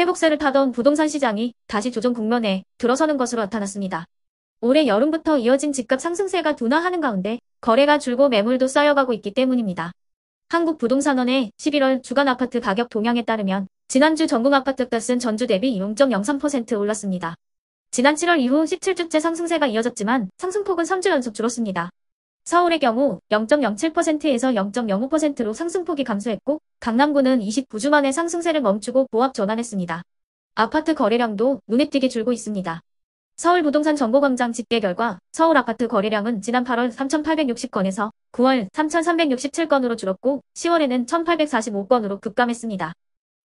회복세를 타던 부동산 시장이 다시 조정 국면에 들어서는 것으로 나타났습니다. 올해 여름부터 이어진 집값 상승세가 둔화하는 가운데 거래가 줄고 매물도 쌓여가고 있기 때문입니다. 한국부동산원의 11월 주간 아파트 가격 동향에 따르면 지난주 전국 아파트 값은 전주 대비 0.03% 올랐습니다. 지난 7월 이후 17주째 상승세가 이어졌지만 상승폭은 3주 연속 줄었습니다. 서울의 경우 0.07%에서 0.05%로 상승폭이 감소했고 강남구는 29주 만에 상승세를 멈추고 보합 전환했습니다. 아파트 거래량도 눈에 띄게 줄고 있습니다. 서울부동산정보광장 집계 결과 서울 아파트 거래량은 지난 8월 3,860건에서 9월 3,367건으로 줄었고 10월에는 1,845건으로 급감했습니다.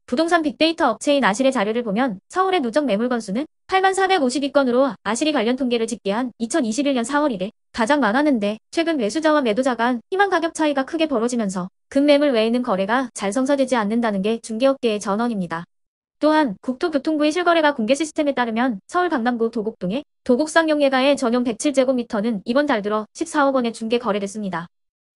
부동산 빅데이터 업체인 아실의 자료를 보면 서울의 누적 매물 건수는 8452건으로 아실이 관련 통계를 집계한 2021년 4월 이래 가장 많았는데 최근 매수자와 매도자 간 희망 가격 차이가 크게 벌어지면서 급매물 외에는 거래가 잘 성사되지 않는다는 게 중개업계의 전언입니다. 또한 국토교통부의 실거래가 공개 시스템에 따르면 서울 강남구 도곡동의 도곡상용예가의 전용 107제곱미터는 이번 달 들어 14억 원에 중개 거래됐습니다.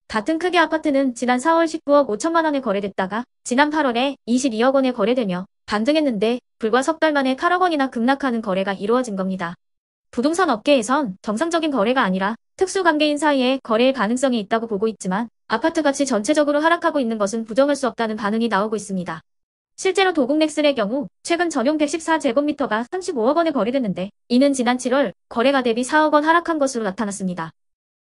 같은 크기 아파트는 지난 4월 19억 5천만 원에 거래됐다가 지난 8월에 22억 원에 거래되며 반등했는데 불과 석 달 만에 8억 원이나 급락하는 거래가 이루어진 겁니다. 부동산 업계에선 정상적인 거래가 아니라 특수관계인 사이에 거래의 가능성이 있다고 보고 있지만 아파트 값이 전체적으로 하락하고 있는 것은 부정할 수 없다는 반응이 나오고 있습니다. 실제로 도곡넥슬의 경우 최근 전용 114제곱미터가 35억 원에 거래됐는데 이는 지난 7월 거래가 대비 4억 원 하락한 것으로 나타났습니다.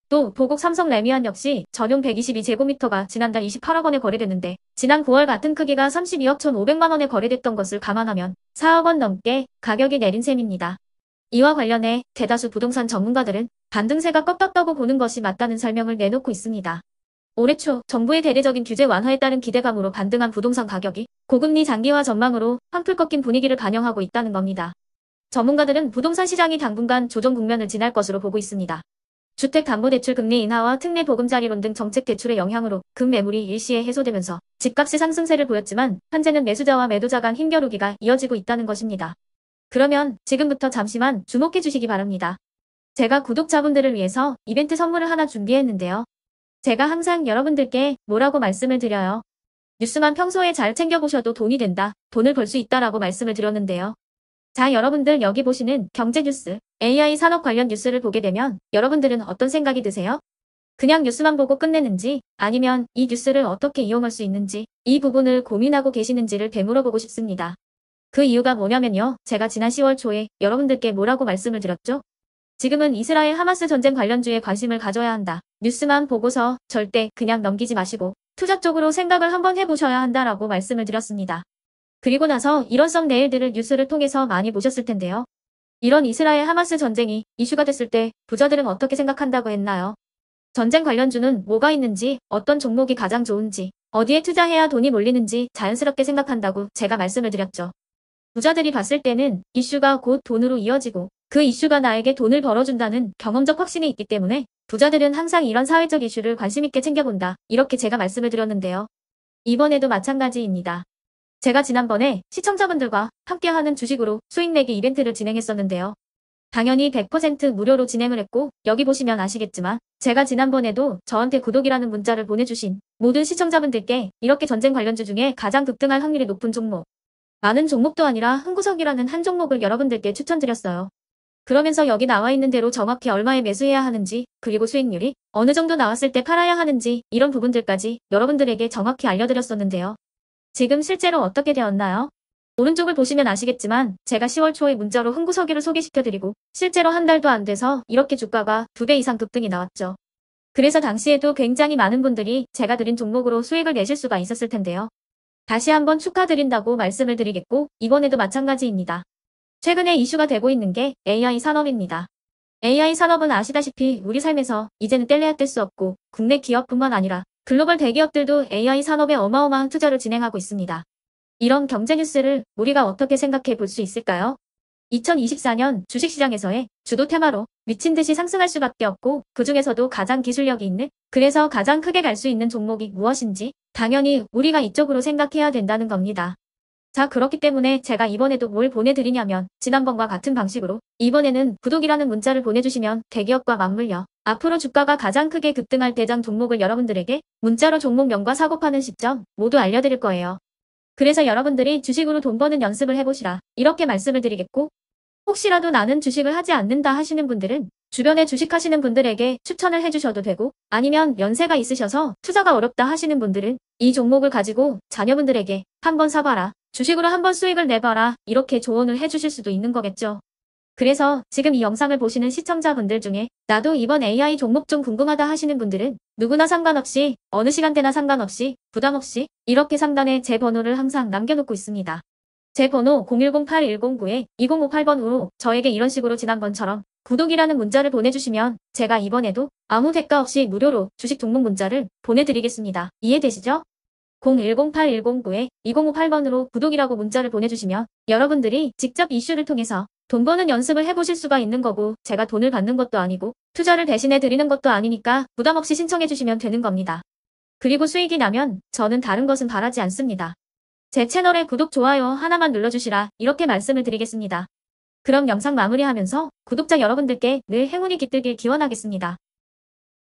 또 도곡 삼성 레미안 역시 전용 122제곱미터가 지난달 28억 원에 거래됐는데 지난 9월 같은 크기가 32억 1,500만 원에 거래됐던 것을 감안하면 4억 원 넘게 가격이 내린 셈입니다. 이와 관련해 대다수 부동산 전문가들은 반등세가 꺾였다고 보는 것이 맞다는 설명을 내놓고 있습니다. 올해 초 정부의 대대적인 규제 완화에 따른 기대감으로 반등한 부동산 가격이 고금리 장기화 전망으로 한풀 꺾인 분위기를 반영하고 있다는 겁니다. 전문가들은 부동산 시장이 당분간 조정 국면을 지날 것으로 보고 있습니다. 주택담보대출 금리 인하와 특례 보금자리론 등 정책 대출의 영향으로 급매물이 일시에 해소되면서 집값이 상승세를 보였지만 현재는 매수자와 매도자 간 힘겨루기가 이어지고 있다는 것입니다. 그러면 지금부터 잠시만 주목해 주시기 바랍니다. 제가 구독자분들을 위해서 이벤트 선물을 하나 준비했는데요. 제가 항상 여러분들께 뭐라고 말씀을 드려요. 뉴스만 평소에 잘 챙겨보셔도 돈이 된다, 돈을 벌 수 있다라고 말씀을 드렸는데요. 자, 여러분들 여기 보시는 경제뉴스, AI 산업 관련 뉴스를 보게 되면 여러분들은 어떤 생각이 드세요? 그냥 뉴스만 보고 끝내는지 아니면 이 뉴스를 어떻게 이용할 수 있는지 이 부분을 고민하고 계시는지를 되물어보고 싶습니다. 그 이유가 뭐냐면요. 제가 지난 10월 초에 여러분들께 뭐라고 말씀을 드렸죠? 지금은 이스라엘 하마스 전쟁 관련주에 관심을 가져야 한다. 뉴스만 보고서 절대 그냥 넘기지 마시고 투자 쪽으로 생각을 한번 해보셔야 한다라고 말씀을 드렸습니다. 그리고 나서 이런 썩 내일들을 뉴스를 통해서 많이 보셨을 텐데요. 이런 이스라엘 하마스 전쟁이 이슈가 됐을 때 부자들은 어떻게 생각한다고 했나요? 전쟁 관련주는 뭐가 있는지, 어떤 종목이 가장 좋은지, 어디에 투자해야 돈이 몰리는지 자연스럽게 생각한다고 제가 말씀을 드렸죠. 부자들이 봤을 때는 이슈가 곧 돈으로 이어지고 그 이슈가 나에게 돈을 벌어준다는 경험적 확신이 있기 때문에 부자들은 항상 이런 사회적 이슈를 관심 있게 챙겨본다. 이렇게 제가 말씀을 드렸는데요. 이번에도 마찬가지입니다. 제가 지난번에 시청자분들과 함께하는 주식으로 수익 내기 이벤트를 진행했었는데요. 당연히 100% 무료로 진행을 했고 여기 보시면 아시겠지만 제가 지난번에도 저한테 구독이라는 문자를 보내주신 모든 시청자분들께 이렇게 전쟁 관련주 중에 가장 급등할 확률이 높은 종목, 많은 종목도 아니라 흥구석이라는 한 종목을 여러분들께 추천드렸어요. 그러면서 여기 나와 있는 대로 정확히 얼마에 매수해야 하는지, 그리고 수익률이 어느 정도 나왔을 때 팔아야 하는지 이런 부분들까지 여러분들에게 정확히 알려드렸었는데요. 지금 실제로 어떻게 되었나요? 오른쪽을 보시면 아시겠지만 제가 10월 초에 문자로 흥구석이를 소개시켜드리고 실제로 한 달도 안 돼서 이렇게 주가가 2배 이상 급등이 나왔죠. 그래서 당시에도 굉장히 많은 분들이 제가 드린 종목으로 수익을 내실 수가 있었을 텐데요. 다시 한번 축하드린다고 말씀을 드리겠고 이번에도 마찬가지입니다. 최근에 이슈가 되고 있는 게 AI 산업입니다. AI 산업은 아시다시피 우리 삶에서 이제는 뗄래야 뗄 수 없고 국내 기업뿐만 아니라 글로벌 대기업들도 AI 산업에 어마어마한 투자를 진행하고 있습니다. 이런 경제 뉴스를 우리가 어떻게 생각해 볼 수 있을까요? 2024년 주식시장에서의 주도 테마로 미친 듯이 상승할 수밖에 없고 그 중에서도 가장 기술력이 있는, 그래서 가장 크게 갈 수 있는 종목이 무엇인지 당연히 우리가 이쪽으로 생각해야 된다는 겁니다. 자, 그렇기 때문에 제가 이번에도 뭘 보내드리냐면 지난번과 같은 방식으로 이번에는 구독이라는 문자를 보내주시면 대기업과 맞물려 앞으로 주가가 가장 크게 급등할 대장 종목을 여러분들에게 문자로 종목명과 사고 파는 시점 모두 알려드릴 거예요. 그래서 여러분들이 주식으로 돈 버는 연습을 해보시라. 이렇게 말씀을 드리겠고, 혹시라도 나는 주식을 하지 않는다 하시는 분들은 주변에 주식하시는 분들에게 추천을 해주셔도 되고, 아니면 연세가 있으셔서 투자가 어렵다 하시는 분들은 이 종목을 가지고 자녀분들에게 한번 사봐라, 주식으로 한번 수익을 내봐라, 이렇게 조언을 해주실 수도 있는 거겠죠. 그래서 지금 이 영상을 보시는 시청자분들 중에 나도 이번 AI 종목 좀 궁금하다 하시는 분들은 누구나 상관없이 어느 시간대나 상관없이 부담없이 이렇게 상단에 제 번호를 항상 남겨놓고 있습니다. 제 번호 010-8109-2058번으로 저에게 이런 식으로 지난번처럼 구독이라는 문자를 보내주시면 제가 이번에도 아무 대가 없이 무료로 주식 종목 문자를 보내드리겠습니다. 이해되시죠? 010-8109-2058번으로 구독이라고 문자를 보내주시면 여러분들이 직접 이슈를 통해서 돈 버는 연습을 해보실 수가 있는 거고, 제가 돈을 받는 것도 아니고 투자를 대신해 드리는 것도 아니니까 부담 없이 신청해 주시면 되는 겁니다. 그리고 수익이 나면 저는 다른 것은 바라지 않습니다. 제 채널에 구독, 좋아요 하나만 눌러주시라, 이렇게 말씀을 드리겠습니다. 그럼 영상 마무리하면서 구독자 여러분들께 늘 행운이 깃들길 기원하겠습니다.